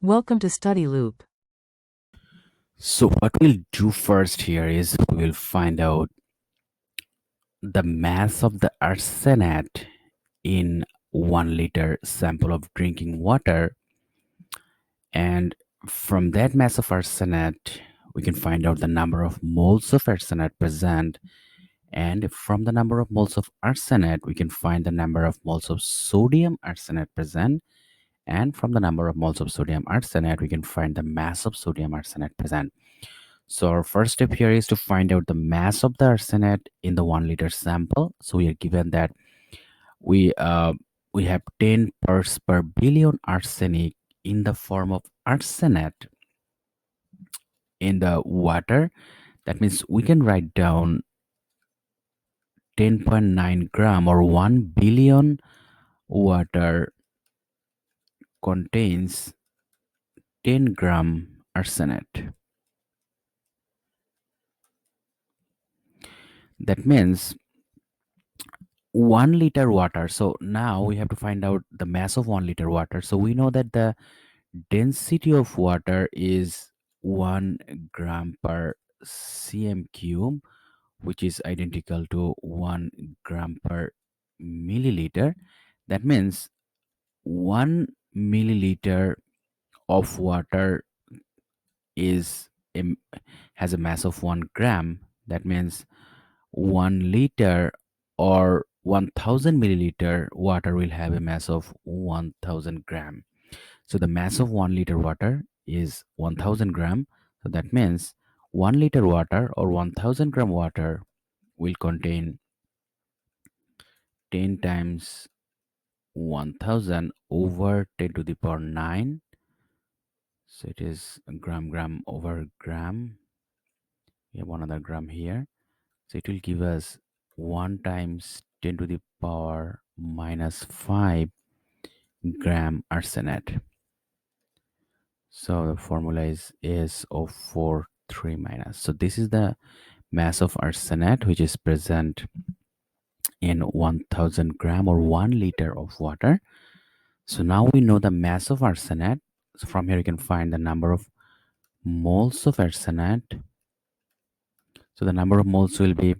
Welcome to Study Loop. So what we'll do first here is we'll find out the mass of the arsenate in 1 liter sample of drinking water, and from that mass of arsenate we can find out the number of moles of arsenate present, and from the number of moles of arsenate we can find the number of moles of sodium arsenate present, and from the number of moles of sodium arsenate we can find the mass of sodium arsenate present. So our first step here is to find out the mass of the arsenate in the 1 liter sample. So we are given that we uh, we have 10 parts per billion arsenic in the form of arsenate in the water. That means we can write down 10.9 gram or 1 billion water contains 10 gram arsenate. That means 1 liter water. So now we have to find out the mass of 1 liter water. So we know that the density of water is 1 gram per cm cube, which is identical to 1 gram per milliliter. That means 1 milliliter of water is a, has a mass of 1 gram. That means 1 liter or 1000 milliliter water will have a mass of 1000 gram. So the mass of 1 liter water is 1000 gram. So that means 1 liter water or 1000 gram water will contain 10 times 1000 over 10 to the power 9. So it is gram over gram. We have one other gram here. So it will give us 1 times 10 to the power minus 5 gram arsenate. So the formula is SO43 minus. So this is the mass of arsenate which is present in 1000 gram or 1 liter of water. So now we know the mass of arsenate. So from here you can find the number of moles of arsenate. So the number of moles will be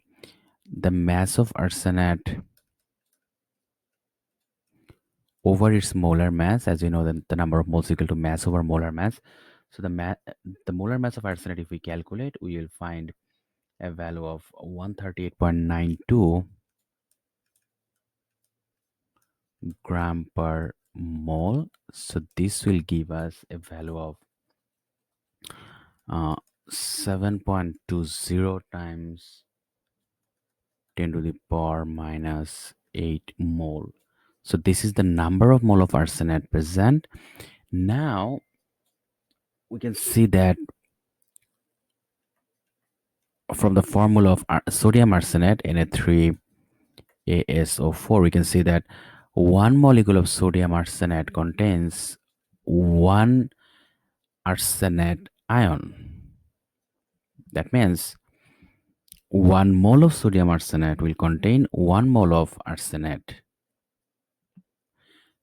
the mass of arsenate over its molar mass. As you know, the number of moles equal to mass over molar mass. So the molar mass of arsenate, if we calculate, we will find a value of 138.92 gram per mole. So this will give us a value of uh, 7.20 times 10 to the power minus 8 mole. So this is the number of mole of arsenate present. Now we can see that from the formula of sodium arsenate Na3ASO4, we can see that one molecule of sodium arsenate contains one arsenate ion. That means 1 mole of sodium arsenate will contain 1 mole of arsenate.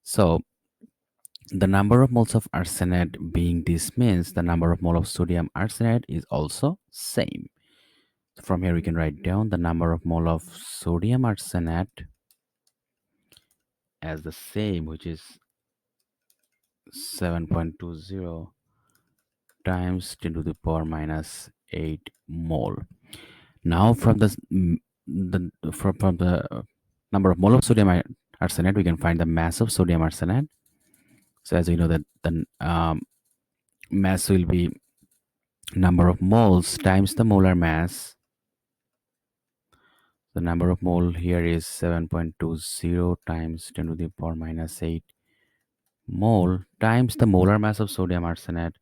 So the number of moles of arsenate being this means the number of mole of sodium arsenate is also same. So from here we can write down the number of mole of sodium arsenate as the same, which is 7.20 times 10 to the power minus 8 mole. Now from from the number of mole of sodium arsenate we can find the mass of sodium arsenate. So as we know that the mass will be number of moles times the molar mass. The number of mole here is 7.20 times 10 to the power minus 8 mole times the molar mass of sodium arsenate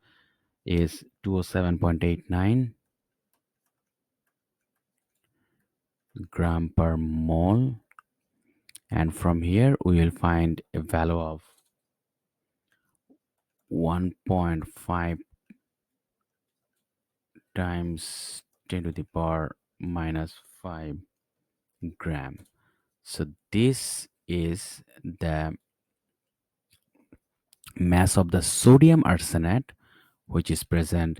is 207.89 gram per mole, and from here we will find a value of 1.5 times 10 to the power minus 5 gram. So this is the mass of the sodium arsenate which is present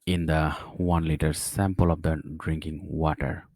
in the 1 liter sample of the drinking water.